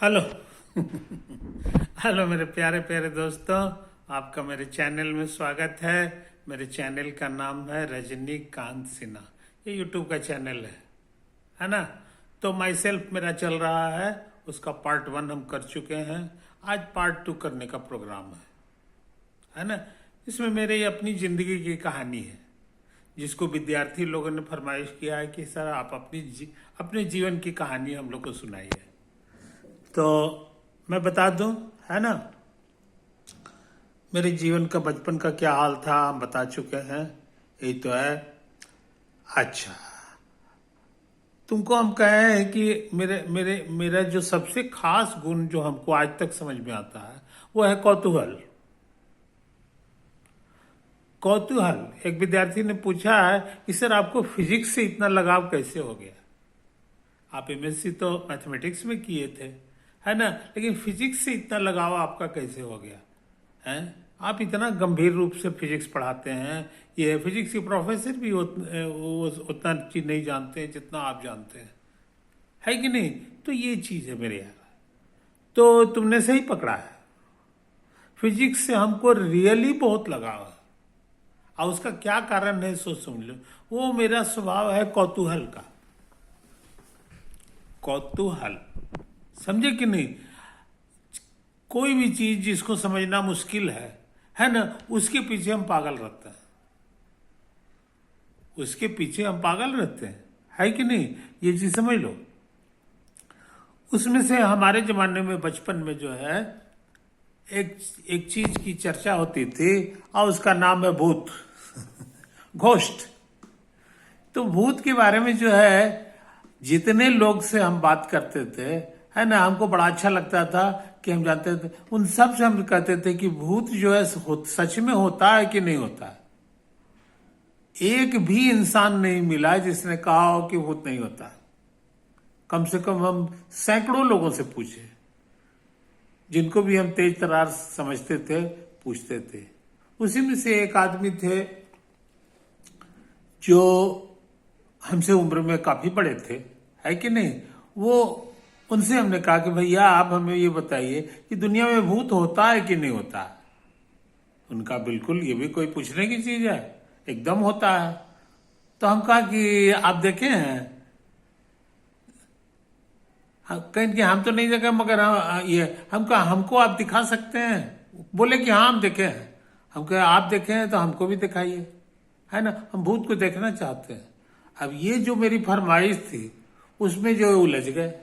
Hello. Hello मेरे प्यारे प्यारे दोस्तों, आपका मेरे चैनल में स्वागत है। मेरे चैनल का नाम है रजनीकांत सिन्हा। ये यूट्यूब का चैनल है ना। तो माई सेल्फ मेरा चल रहा है, उसका पार्ट 1 हम कर चुके हैं। आज पार्ट 2 करने का प्रोग्राम है ना। इसमें मेरी अपनी जिंदगी की कहानी है, जिसको विद्यार्थी लोगों ने फरमाइश किया है कि सर आप अपने जीवन की कहानी हम लोग को सुनाइए। तो मैं बता दूं, है ना, मेरे जीवन का बचपन का क्या हाल था हम बता चुके हैं। यही तो है। अच्छा, तुमको हम कहे हैं कि मेरे मेरे मेरा जो सबसे खास गुण जो हमको आज तक समझ में आता है वो है कौतूहल। कौतूहल। एक विद्यार्थी ने पूछा है कि सर आपको फिजिक्स से इतना लगाव कैसे हो गया। आप एमएससी तो मैथमेटिक्स में किए थे, है ना, लेकिन फिजिक्स से इतना लगाव आपका कैसे हो गया है। आप इतना गंभीर रूप से फिजिक्स पढ़ाते हैं, ये फिजिक्स के प्रोफेसर भी वो उतना चीज नहीं जानते हैं जितना आप जानते हैं, है कि नहीं। तो ये चीज है मेरे यहाँ। तो तुमने सही पकड़ा है, फिजिक्स से हमको रियली बहुत लगाव है। और उसका क्या कारण है सोच समझ लो। वो मेरा स्वभाव है कौतूहल का। कौतूहल, समझे कि नहीं। कोई भी चीज जिसको समझना मुश्किल है ना, उसके पीछे हम पागल रहते हैं। उसके पीछे हम पागल रहते हैं, है कि नहीं। ये चीज समझ लो। उसमें से हमारे जमाने में बचपन में जो है एक एक चीज की चर्चा होती थी और उसका नाम है भूत। घोस्ट। तो भूत के बारे में जो है जितने लोग से हम बात करते थे, है ना, हमको बड़ा अच्छा लगता था कि हम जानते थे। उन सब से हम कहते थे कि भूत जो है सच में होता है कि नहीं होता है। एक भी इंसान नहीं मिला जिसने कहा हो कि भूत नहीं होता है। कम से कम हम सैकड़ों लोगों से पूछे, जिनको भी हम तेज तरार समझते थे, पूछते थे। उसी में से एक आदमी थे जो हमसे उम्र में काफी बड़े थे, है कि नहीं। वो उनसे हमने कहा कि भैया आप हमें ये बताइए कि दुनिया में भूत होता है कि नहीं होता। उनका बिल्कुल ये भी कोई पूछने की चीज है, एकदम होता है। तो हम कहा कि आप देखे हैं। कहें कि हम तो नहीं देखे, मगर ये हम कहा हमको आप दिखा सकते हैं। बोले कि हाँ हम देखे हैं। हम कहे आप देखे हैं तो हमको भी दिखाइए, है ना, हम भूत को देखना चाहते हैं। अब ये जो मेरी फरमाइश थी उसमें जो उलझ गए,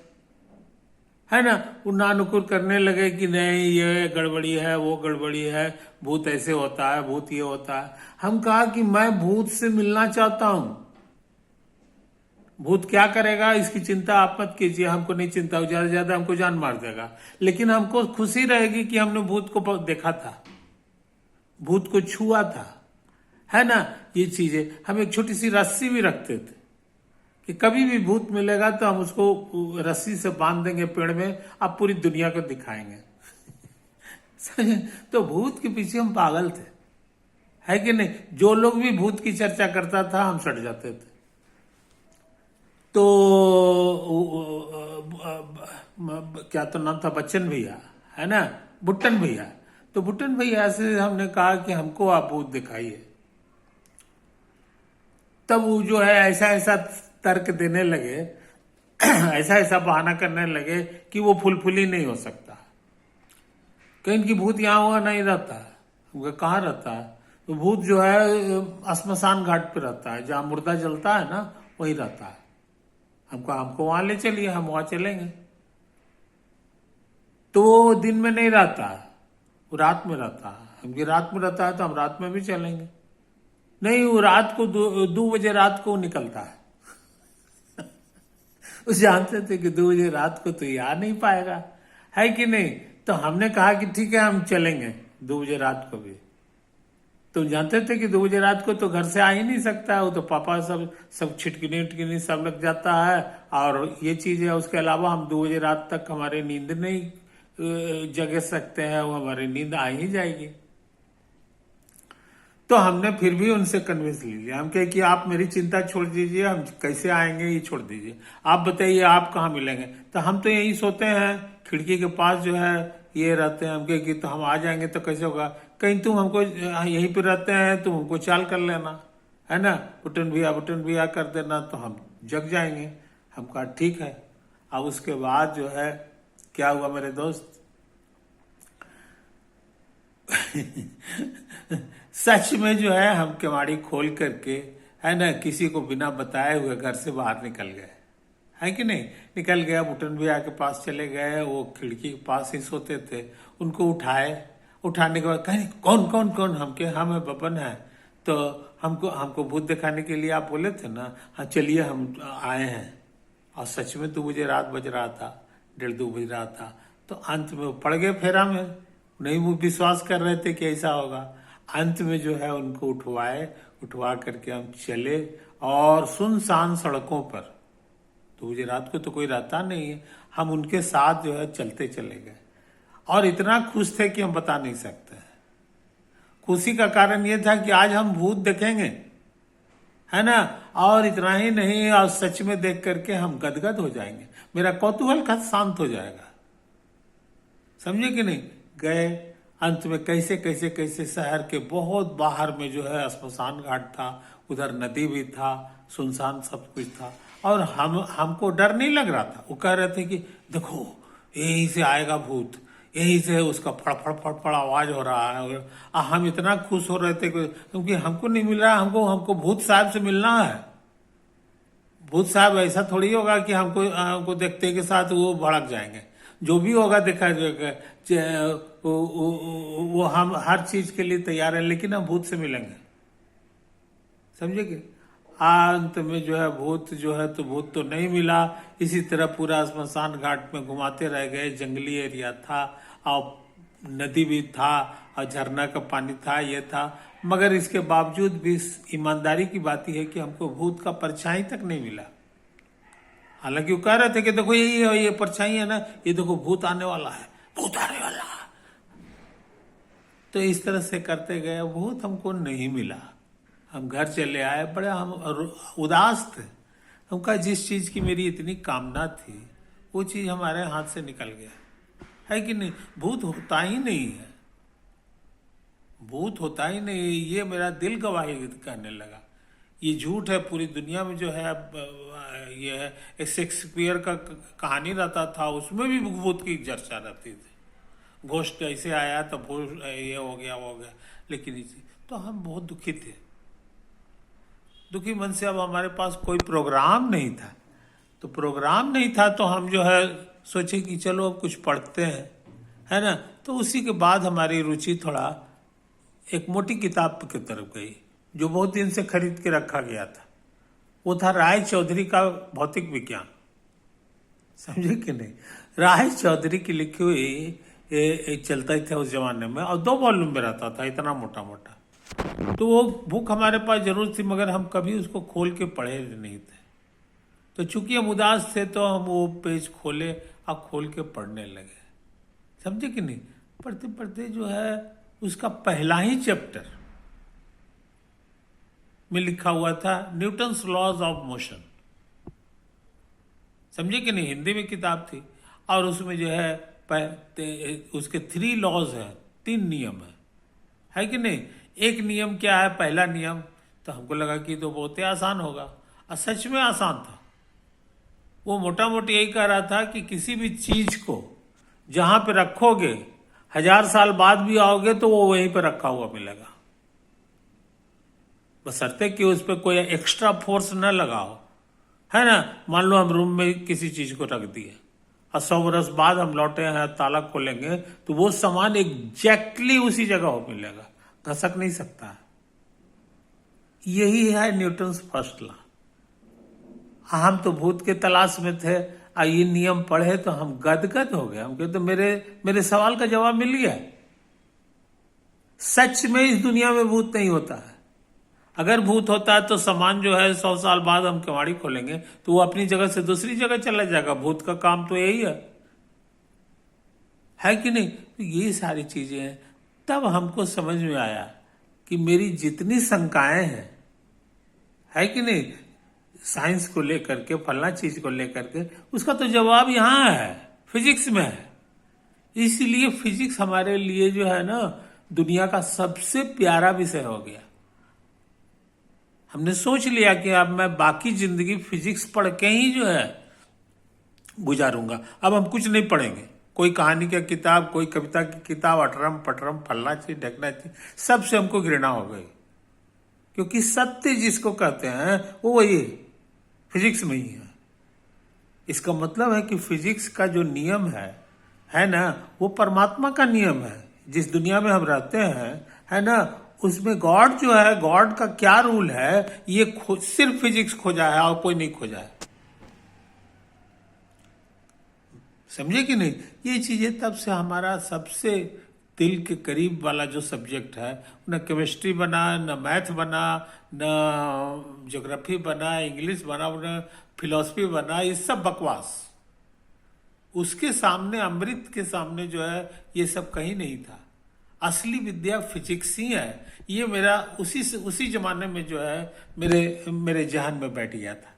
है ना। वो नानुकुर करने लगे कि नहीं ये गड़बड़ी है, वो गड़बड़ी है, भूत ऐसे होता है, भूत ये होता है। हम कहा कि मैं भूत से मिलना चाहता हूं। भूत क्या करेगा इसकी चिंता आप मत कीजिए, हमको नहीं चिंता, ज्यादा से ज्यादा हमको जान मार देगा। लेकिन हमको खुशी रहेगी कि हमने भूत को देखा था, भूत को छुआ था, है ना। ये चीजें हम एक छोटी सी रस्सी भी रखते थे कि कभी भी भूत मिलेगा तो हम उसको रस्सी से बांध देंगे पेड़ में, आप पूरी दुनिया को दिखाएंगे। तो भूत के पीछे हम पागल थे, है कि नहीं। जो लोग भी भूत की चर्चा करता था हम सट जाते थे। तो क्या तो नाम था, बच्चन भैया, है ना, बुट्टन भैया। तो बुट्टन भैया से हमने कहा कि हमको आप भूत दिखाइए। तब वो जो है ऐसा ऐसा तर्क देने लगे, ऐसा ऐसा बहाना करने लगे कि वो फुलफुली नहीं हो सकता, कहीं की भूत यहाँ हुआ नहीं रहता है। वो कहाँ रहता है, तो भूत जो है श्मशान घाट पे रहता है, जहाँ मुर्दा जलता है ना वही रहता है। हमको वहां ले चलिए, हम वहां चलेंगे। तो वो दिन में नहीं रहता है, वो रात में रहता है। हमकी रात में रहता है तो हम रात में भी चलेंगे। नहीं, वो रात को 2 बजे रात को निकलता है। वो जानते थे कि 2 बजे रात को तो ये आ नहीं पाएगा, है कि नहीं। तो हमने कहा कि ठीक है हम चलेंगे 2 बजे रात को भी। तो जानते थे कि 2 बजे रात को तो घर से आ ही नहीं सकता है, वो तो पापा सब सब छिटकिनी उटकिनी सब लग जाता है। और ये चीज है, उसके अलावा हम 2 बजे रात तक हमारी नींद नहीं जगे सकते हैं, वो हमारी नींद आ ही जाएगी। तो हमने फिर भी उनसे कन्विंस ले लिया। हम कहे कि आप मेरी चिंता छोड़ दीजिए, हम कैसे आएंगे ये छोड़ दीजिए, आप बताइए आप कहाँ मिलेंगे। तो हम तो यहीं सोते हैं, खिड़की के पास जो है ये रहते हैं। हम कहे कि तो हम आ जाएंगे तो कैसे होगा, कहीं तुम हमको यहीं पे रहते हैं, तुम हमको चाल कर लेना, है ना, बुटन भैया कर देना, तो हम जग जाएंगे। हम कहा ठीक है। अब उसके बाद जो है क्या हुआ मेरे दोस्त, सच में जो है हम केवाड़ी खोल करके, है ना, किसी को बिना बताए हुए घर से बाहर निकल गए, है कि नहीं। निकल गया, बुटन भैया के पास चले गए, वो खिड़की के पास ही सोते थे। उनको उठाए, उठाने के बाद कहें कौन कौन कौन, हम है बबन है, तो हमको भूत दिखाने के लिए आप बोले थे ना, हाँ चलिए हम आए हैं। और सच में तो मुझे रात बज रहा था, 1:30 बज रहा था। तो अंत में वो पड़ गए फेरा में, नहीं वो विश्वास कर रहे थे कि ऐसा होगा। अंत में जो है उनको उठवा करके हम चले, और सुनसान सड़कों पर, तो मुझे रात को तो कोई रहता नहीं है, हम उनके साथ जो है चलते चले गए। और इतना खुश थे कि हम बता नहीं सकते। खुशी का कारण यह था कि आज हम भूत देखेंगे, है ना, और इतना ही नहीं, और सच में देख करके हम गदगद हो जाएंगे, मेरा कौतूहल का शांत हो जाएगा, समझे कि नहीं। गए, अंत में कैसे कैसे कैसे शहर के बहुत बाहर में जो है श्मशान घाट था, उधर नदी भी था, सुनसान सब कुछ था। और हमको डर नहीं लग रहा था। वो कह रहे थे कि देखो यहीं से आएगा भूत, यहीं से उसका फड़ फड़ फड़ आवाज हो रहा है। और हम इतना खुश हो रहे थे क्योंकि हमको नहीं मिल रहा, हमको भूत साहब से मिलना है। भूत साहब ऐसा थोड़ी होगा कि हमको देखते के साथ वो भड़क जाएंगे। जो भी होगा देखा जाएगा, वो हम हर चीज के लिए तैयार है, लेकिन हम भूत से मिलेंगे, समझे कि। अंत में जो है भूत तो भूत तो नहीं मिला। इसी तरह पूरा श्मशान घाट में घुमाते रह गए। जंगली एरिया था और नदी भी था और झरना का पानी था, ये था। मगर इसके बावजूद भी ईमानदारी की बात यह है कि हमको भूत का परछाई तक नहीं मिला। हालांकि वो कह रहे थे कि देखो ये परछाई है ना, ये देखो भूत आने वाला है, भूत आने वाला है। तो इस तरह से करते गए, भूत हमको नहीं मिला। हम घर चले आए, बड़े हम उदास थे। हम कहा जिस चीज की मेरी इतनी कामना थी वो चीज हमारे हाथ से निकल गया, है कि नहीं। भूत होता ही नहीं है, भूत होता ही नहीं, ये मेरा दिल गवाही कहने लगा। ये झूठ है, पूरी दुनिया में जो है अब ये है। शेक्सपियर का कहानी रहता था, उसमें भी भूत की चर्चा रहती थी। घोस्ट ऐसे आया तो भूत ये हो गया वो हो गया, लेकिन तो हम बहुत दुखी थे, दुखी मन से। अब हमारे पास कोई प्रोग्राम नहीं था, तो प्रोग्राम नहीं था तो हम जो है सोचे कि चलो अब कुछ पढ़ते हैं, है ना। तो उसी के बाद हमारी रुचि थोड़ा एक मोटी किताब की तरफ गई, जो बहुत दिन से खरीद के रखा गया था। वो था राय चौधरी का भौतिक विज्ञान, समझे कि नहीं। राय चौधरी की लिखी हुई चलता ही था उस जमाने में, और 2 वॉल्यूम में रहता था, इतना मोटा मोटा। तो वो बुक हमारे पास जरूर थी, मगर हम कभी उसको खोल के पढ़े नहीं थे। तो चूंकि हम उदास थे तो हम वो पेज खोले और खोल के पढ़ने लगे, समझे कि नहीं। पढ़ते पढ़ते जो है उसका पहला ही चैप्टर में लिखा हुआ था न्यूटन्स लॉज ऑफ मोशन, समझे कि नहीं। हिंदी में किताब थी, और उसमें जो है उसके 3 लॉज है, 3 नियम है कि नहीं। एक नियम क्या है, पहला नियम, तो हमको लगा कि तो बहुत ही आसान होगा, और सच में आसान था। वो मोटा मोटी यही कह रहा था कि किसी भी चीज को जहां पे रखोगे 1000 साल बाद भी आओगे तो वो वहीं पे रखा हुआ मिलेगा, बशर्ते कि उस पर कोई एक्स्ट्रा फोर्स न लगाओ, है ना। मान लो हम रूम में किसी चीज को रख दिए और 100 वर्ष बाद हम लौटे हैं, ताला खोलेंगे तो वो सामान एग्जैक्टली उसी जगह मिलेगा, घसक नहीं सकता। यही है न्यूटन्स फर्स्ट लॉ। हम तो भूत के तलाश में थे, और ये नियम पढ़े तो हम गदगद हो गए। हम कहते तो मेरे सवाल का जवाब मिल गया। सच में इस दुनिया में भूत नहीं होता है। अगर भूत होता है तो सामान जो है 100 साल बाद हम केवाड़ी खोलेंगे तो वो अपनी जगह से दूसरी जगह चला जाएगा। भूत का काम तो यही है कि नहीं। तो ये सारी चीजें हैं। तब हमको समझ में आया कि मेरी जितनी शंकाएं हैं, है कि नहीं, साइंस को लेकर के, फलना चीज को लेकर के, उसका तो जवाब यहाँ है, फिजिक्स में है। इसलिए फिजिक्स हमारे लिए जो है ना, दुनिया का सबसे प्यारा विषय हो गया। हमने सोच लिया कि अब मैं बाकी जिंदगी फिजिक्स पढ़ के ही जो है गुजारूंगा। अब हम कुछ नहीं पढ़ेंगे, कोई कहानी की किताब, कोई कविता की किताब, अटरम पटरम फलना चीज ढकना चीज, सबसे हमको घृणा हो गई। क्योंकि सत्य जिसको कहते हैं वो वही फिजिक्स में ही है। इसका मतलब है कि फिजिक्स का जो नियम है ना, वो परमात्मा का नियम है। जिस दुनिया में हम रहते हैं, है ना, उसमें गॉड जो है, गॉड का क्या रूल है, ये सिर्फ फिजिक्स खोजा है और कोई नहीं खोजा है। समझे कि नहीं? ये चीजें तब से हमारा सबसे दिल के करीब वाला जो सब्जेक्ट है, न केमिस्ट्री बना, न मैथ बना, न ज्योग्राफी बना, इंग्लिश बना, न फिलॉसफी बना, ये सब बकवास। उसके सामने, अमृत के सामने जो है, ये सब कहीं नहीं था। असली विद्या फिजिक्स ही है। ये मेरा उसी जमाने में जो है मेरे जहन में बैठ गया था।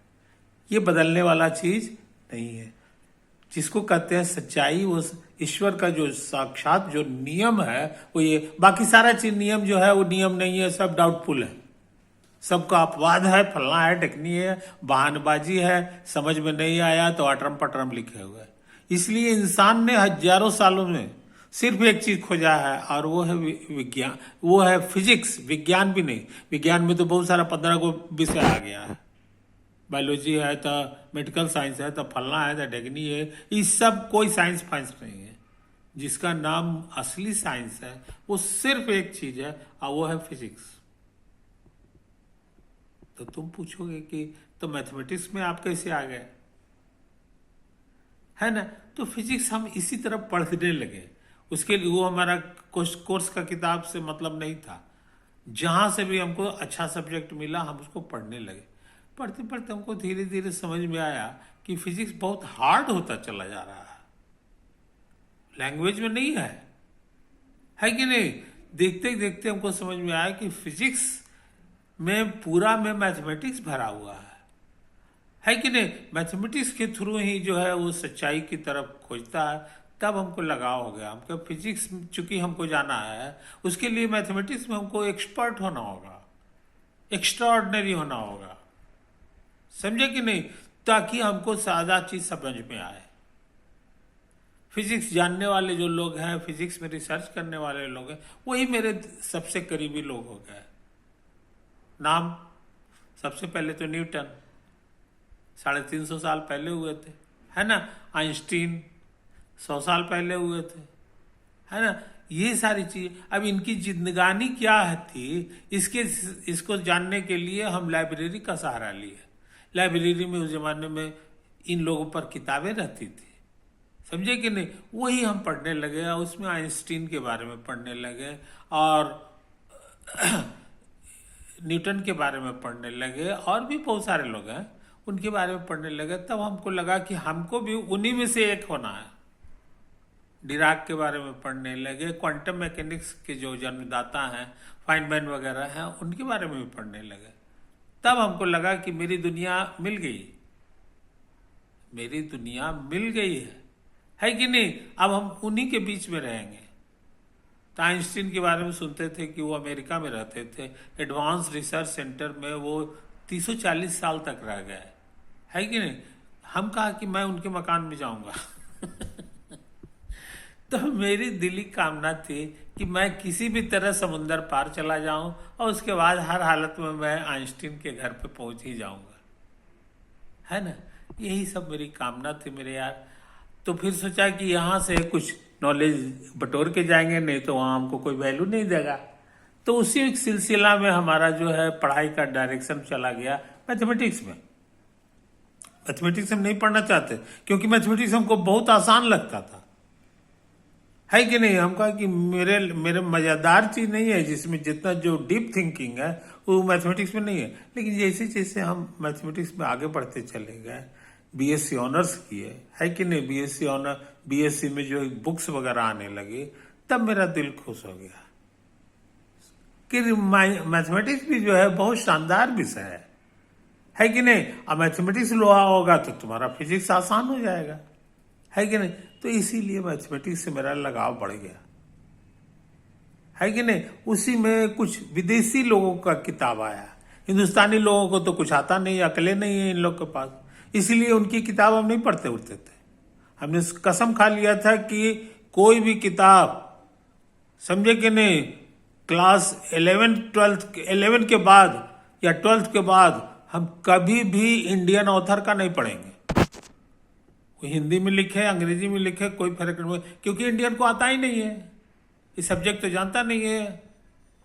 ये बदलने वाला चीज नहीं है। जिसको कहते हैं सच्चाई, वो ईश्वर का जो साक्षात जो नियम है वो ये। बाकी सारा चीज नियम जो है वो नियम नहीं है, सब डाउटफुल है, सबका अपवाद है, फलना है, ढकनी है, बहानबाजी है, समझ में नहीं आया तो अटरम पटरम लिखे हुए। इसलिए इंसान ने हजारों सालों में सिर्फ एक चीज खोजा है, और वो है विज्ञान, वो है फिजिक्स। विज्ञान भी नहीं, विज्ञान में तो बहुत सारा 15 को विषय आ गया है। बायोलॉजी है तो मेडिकल साइंस है तो फलना है तो ढकनी है। ये सब कोई साइंस फाइंस नहीं है। जिसका नाम असली साइंस है वो सिर्फ एक चीज है, और वो है फिजिक्स। तो तुम पूछोगे कि तो मैथमेटिक्स में आप कैसे आ गए, है ना? तो फिजिक्स हम इसी तरह पढ़ने लगे। उसके लिए वो हमारा कोर्स का किताब से मतलब नहीं था। जहां से भी हमको अच्छा सब्जेक्ट मिला हम उसको पढ़ने लगे। पढ़ते पढ़ते हमको धीरे धीरे समझ में आया कि फिजिक्स बहुत हार्ड होता चला जा रहा है, लैंग्वेज में नहीं है कि नहीं? देखते देखते हमको समझ में आया कि फिजिक्स में पूरा में मैथमेटिक्स भरा हुआ है कि नहीं? मैथमेटिक्स के थ्रू ही जो है वो सच्चाई की तरफ खोजता है। तब हमको लगाव हो गया। हमको फिजिक्स चूंकि हमको जाना है, उसके लिए मैथमेटिक्स में हमको एक्सपर्ट होना होगा, एक्स्ट्रा ऑर्डिनरी होना होगा। समझे कि नहीं? ताकि हमको सादा चीज समझ में आए। फिजिक्स जानने वाले जो लोग हैं, फिजिक्स में रिसर्च करने वाले लोग हैं, वही मेरे सबसे करीबी लोग हो गए। नाम सबसे पहले तो न्यूटन, 350 साल पहले हुए थे, है ना? आइंस्टीन 100 साल पहले हुए थे, है ना? ये सारी चीज। अब इनकी जिंदगानी क्या थी, इसको जानने के लिए हम लाइब्रेरी का सहारा लिए। लाइब्रेरी में उस जमाने में इन लोगों पर किताबें रहती थी, समझे कि नहीं? वही हम पढ़ने लगे और उसमें आइंस्टीन के बारे में पढ़ने लगे और न्यूटन के बारे में पढ़ने लगे, और भी बहुत सारे लोग हैं उनके बारे में पढ़ने लगे। तब हमको लगा कि हमको भी उन्हीं में से एक होना है। डिराक के बारे में पढ़ने लगे, क्वांटम मैकेनिक्स के जो जन्मदाता हैं, फाइनमैन वगैरह हैं, उनके बारे में भी पढ़ने लगे। तब हमको लगा कि मेरी दुनिया मिल गई, मेरी दुनिया मिल गई है कि नहीं? अब हम उन्हीं के बीच में रहेंगे। तो आइंस्टीन के बारे में सुनते थे कि वो अमेरिका में रहते थे, एडवांस रिसर्च सेंटर में वो 340 साल तक रह गए, है कि नहीं? हम कहा कि मैं उनके मकान में जाऊंगा। तो मेरी दिली कामना थी कि मैं किसी भी तरह समुंदर पार चला जाऊं और उसके बाद हर हालत में मैं आइंस्टीन के घर पे पहुंच ही जाऊंगा, है ना? यही सब मेरी कामना थी मेरे यार। तो फिर सोचा कि यहाँ से कुछ नॉलेज बटोर के जाएंगे, नहीं तो वहाँ हमको कोई वैल्यू नहीं देगा। तो उसी एक सिलसिला में हमारा जो है पढ़ाई का डायरेक्शन चला गया मैथमेटिक्स में। मैथमेटिक्स हम नहीं पढ़ना चाहते क्योंकि मैथमेटिक्स हमको बहुत आसान लगता था, है कि नहीं? हम कहा कि मेरे मजेदार चीज नहीं है जिसमें जितना जो डीप थिंकिंग है वो मैथमेटिक्स में नहीं है। लेकिन जैसे जैसे हम मैथमेटिक्स में आगे बढ़ते चले गए, बीएससी ऑनर्स किए, है कि नहीं? बीएससी ऑनर, बीएससी में जो बुक्स वगैरह आने लगी, तब मेरा दिल खुश हो गया कि मैथमेटिक्स भी जो है बहुत शानदार विषय है कि नहीं। अब मैथमेटिक्स लोहा होगा तो तुम्हारा फिजिक्स आसान हो जाएगा, है कि नहीं। तो इसीलिए मैथमेटिक्स से मेरा लगाव बढ़ गया, है कि नहीं। उसी में कुछ विदेशी लोगों का किताब आया, हिंदुस्तानी लोगों को तो कुछ आता नहीं, अकले नहीं है इन लोग के पास, इसीलिए उनकी किताब हम नहीं पढ़ते उठते थे। हमने कसम खा लिया था कि कोई भी किताब, समझे कि नहीं, क्लास 11 के बाद या 12th के बाद हम कभी भी इंडियन ऑथर का नहीं पढ़ेंगे। वो हिंदी में लिखे, अंग्रेजी में लिखे, कोई फर्क नहीं, क्योंकि इंडियन को आता ही नहीं है, ये सब्जेक्ट तो जानता नहीं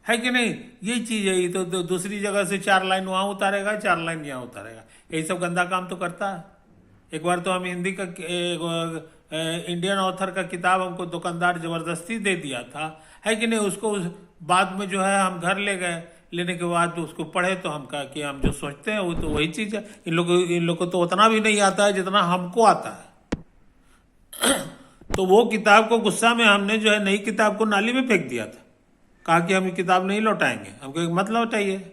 है कि नहीं। यही चीज है, ये तो दूसरी जगह से 4 लाइन वहां उतारेगा, 4 लाइन यहाँ उतारेगा, यही सब गंदा काम तो करता है। एक बार तो हम हिंदी का इंडियन ऑथर का किताब हमको दुकानदार जबरदस्ती दे दिया था, है कि नहीं। उसको बाद में जो है हम घर ले गए, लेने के बाद तो उसको पढ़े तो हम कहा कि हम जो सोचते हैं वो तो वही चीज है। इन लोग को तो उतना भी नहीं आता है जितना हमको आता है। तो वो किताब को गुस्सा में हमने जो है नई किताब को नाली में फेंक दिया था, कहा कि हम ये किताब नहीं लौटाएंगे। हमको मत लौटाइए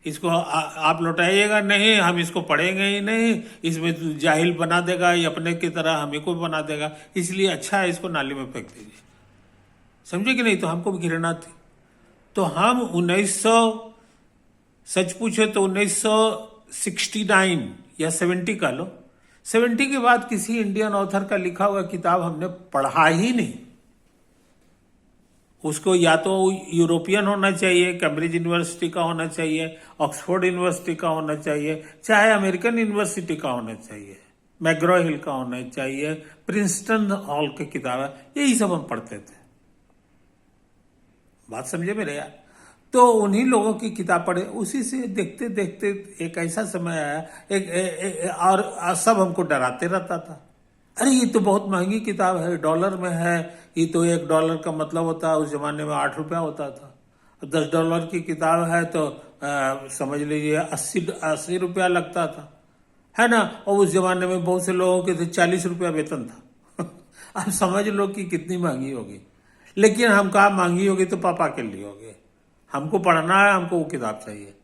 इसको, आप लौटाइएगा नहीं, हम इसको पढ़ेंगे ही नहीं, इसमें जाहिल बना देगा, ये अपने की तरह हमें को बना देगा, इसलिए अच्छा है इसको नाली में फेंक दीजिए, समझे कि नहीं। तो हमको भी घृणा थी। तो हम 1900, सच पूछे तो 1969 या 70 का लो, 70 के बाद किसी इंडियन ऑथर का लिखा हुआ किताब हमने पढ़ा ही नहीं। उसको या तो यूरोपियन होना चाहिए, कैम्ब्रिज यूनिवर्सिटी का होना चाहिए, ऑक्सफोर्ड यूनिवर्सिटी का होना चाहिए, चाहे अमेरिकन यूनिवर्सिटी का होना चाहिए, मैग्रो हिल का होना चाहिए, प्रिंसटन हॉल की किताब है, यही सब हम पढ़ते थे। बात समझे मेरे यार। तो उन्हीं लोगों की किताब पढ़े, उसी से देखते देखते एक ऐसा समय आया, और सब हमको डराते रहता था, अरे ये तो बहुत महंगी किताब है, $, में है, ये तो $1 का मतलब होता है, उस जमाने में 8 रुपया होता था। $10 की किताब है तो समझ लीजिए 80 रुपया लगता था, है ना। और उस जमाने में बहुत से लोगों के 40 रुपया वेतन था। अब समझ लो कि कितनी महंगी होगी। लेकिन हम कहा महंगी होगी तो पापा के लिए होगी, हमको पढ़ना है, हमको वो किताब चाहिए।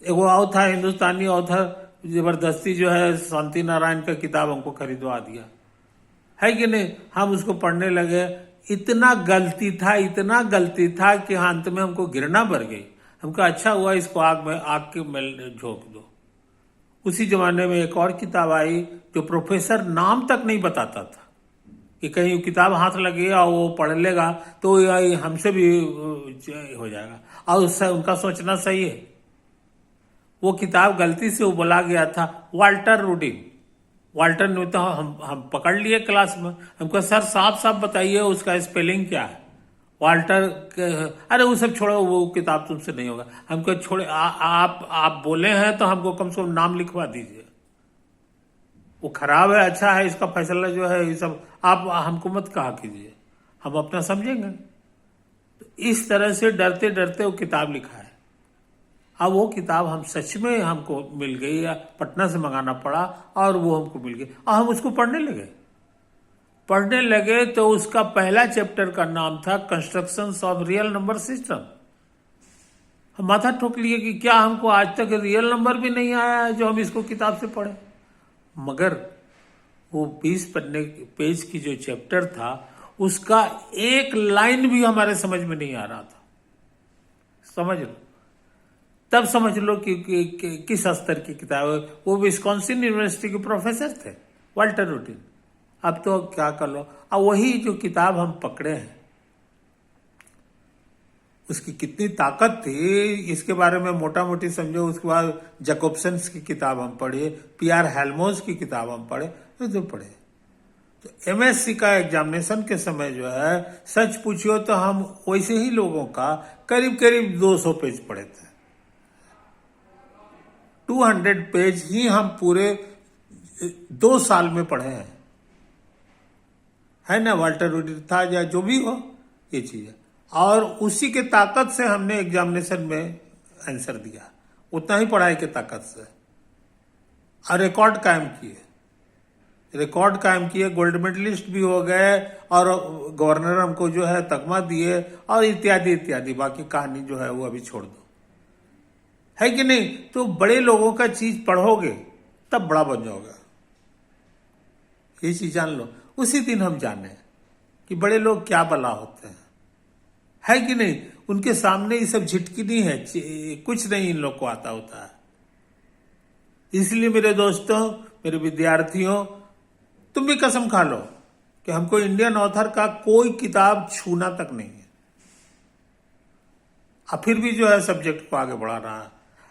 एक वो और था हिंदुस्तानी ऑथर, जबरदस्ती जो है शांति नारायण का किताब हमको खरीदवा दिया, है कि नहीं। हम उसको पढ़ने लगे, इतना गलती था कि अंत में हमको घृणा भर गई। हमको अच्छा हुआ इसको आग के में झोंक दो। उसी जमाने में एक और किताब आई जो प्रोफेसर नाम तक नहीं बताता था, कि कहीं किताब हाथ लगेगा वो पढ़ लेगा तो हमसे भी हो जाएगा, और उससे उनका सोचना सही है। वो किताब गलती से वो बोला गया था वाल्टर रूडिंग। वाल्टर ने तो हम पकड़ लिए क्लास में, हमको सर साफ साफ बताइए उसका स्पेलिंग क्या है वाल्टर अरे वो सब छोड़ो, वो किताब तुमसे नहीं होगा। हमको छोड़े, आप बोले हैं तो हमको कम से कम नाम लिखवा दीजिए। वो खराब है अच्छा है इसका फैसला जो है ये सब आप हमको मत कहा कीजिए, हम अपना समझेंगे। तो इस तरह से डरते डरते वो किताब लिखा है। अब वो किताब हम सच में हमको मिल गई, या पटना से मंगाना पड़ा और वो हमको मिल गई, और हम उसको पढ़ने लगे तो उसका पहला चैप्टर का नाम था constructions of real number system. हम माथा ठोक लिए कि क्या हमको आज तक रियल नंबर भी नहीं आया है जो हम इसको किताब से पढ़े। मगर वो 20 पेज की जो चैप्टर था उसका एक लाइन भी हमारे समझ में नहीं आ रहा था। समझ लो, तब समझ लो कि किस स्तर की किताब है। वो विस्कॉन्सिन यूनिवर्सिटी के प्रोफेसर थे वाल्टर रूडिंग। अब तो क्या कर लो, अब वही जो किताब हम पकड़े हैं उसकी कितनी ताकत थी इसके बारे में मोटा मोटी समझो। उसके बाद जैकोब्सन्स की किताब हम पढ़े, PR हेल्मोज की किताब हम पढ़े, तो पढ़े। तो MSc का एग्जामिनेशन के समय जो है सच पूछियो तो हम वैसे ही लोगों का करीब करीब 200 पेज पढ़े थे। 200 पेज ही हम पूरे 2 साल में पढ़े हैं, है ना। वाल्टर रूडिंग था या जो भी हो, ये चीज है। और उसी के ताकत से हमने एग्जामिनेशन में आंसर दिया, उतना ही पढ़ाई के ताकत से, और रिकॉर्ड कायम किए। रिकॉर्ड कायम किए, गोल्ड मेडलिस्ट भी हो गए और गवर्नर हमको जो है तगमा दिए और इत्यादि इत्यादि। बाकी कहानी जो है वो अभी छोड़ दो, है कि नहीं। तो बड़े लोगों का चीज पढ़ोगे तब बड़ा बन जाओगे, ये चीज जान लो। उसी दिन हम जाने कि बड़े लोग क्या भला होते हैं, है कि नहीं। उनके सामने ये सब झिटकी नहीं है, कुछ नहीं इन लोग को आता होता है। इसलिए मेरे दोस्तों, मेरे विद्यार्थियों, तुम भी कसम खा लो कि हमको इंडियन ऑथर का कोई किताब छूना तक नहीं है। अब फिर भी जो है सब्जेक्ट को आगे बढ़ाना है।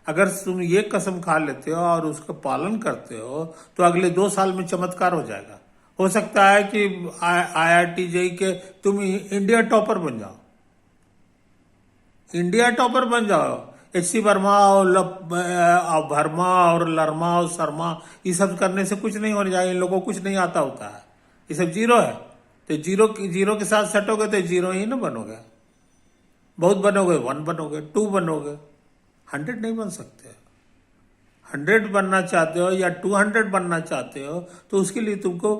अगर तुम ये कसम खा लेते हो और उसका पालन करते हो तो अगले 2 साल में चमत्कार हो जाएगा। हो सकता है कि IIT JEE के तुम इंडिया टॉपर बन जाओ, इंडिया टॉपर बन जाओ। HC वर्मा और वर्मा और लर्मा और शर्मा, ये सब करने से कुछ नहीं हो जाएगा। इन लोगों को कुछ नहीं आता होता है, ये सब जीरो है। तो जीरो के साथ सटोगे तो जीरो ही ना बनोगे, बहुत बनोगे, 1 बनोगे, 2 बनोगे, 100 नहीं बन सकते। 100 बनना चाहते हो या 200 बनना चाहते हो तो उसके लिए तुमको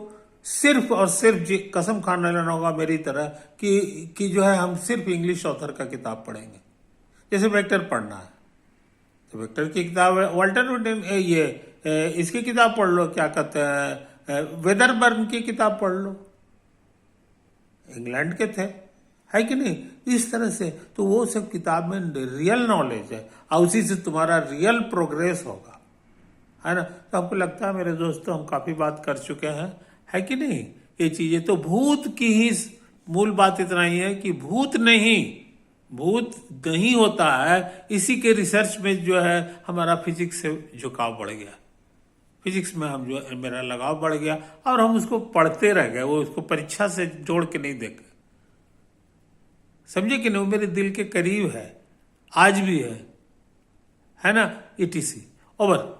सिर्फ और सिर्फ कसम खाना लेना होगा मेरी तरह कि जो है हम सिर्फ इंग्लिश ऑथर का किताब पढ़ेंगे। जैसे वेक्टर पढ़ना है तो वेक्टर की किताब, वाल्टर ये इसकी किताब पढ़ लो, क्या कहते हैं, वेदरबर्न की किताब पढ़ लो, इंग्लैंड के थे, है कि नहीं। इस तरह से तो वो सब किताब में रियल नॉलेज है और उसी से तुम्हारा रियल प्रोग्रेस होगा, है ना। तो आपको लगता है मेरे दोस्तों हम काफी बात कर चुके हैं, है कि नहीं। ये चीजें तो भूत की ही मूल बात इतना ही है कि भूत नहीं होता है। इसी के रिसर्च में जो है हमारा फिजिक्स से झुकाव बढ़ गया, फिजिक्स में हम जो मेरा लगाव बढ़ गया और हम उसको पढ़ते रह गए, वो उसको परीक्षा से जोड़ के नहीं देखे, समझे कि नहीं। वो मेरे दिल के करीब है, आज भी है ना। ETC over.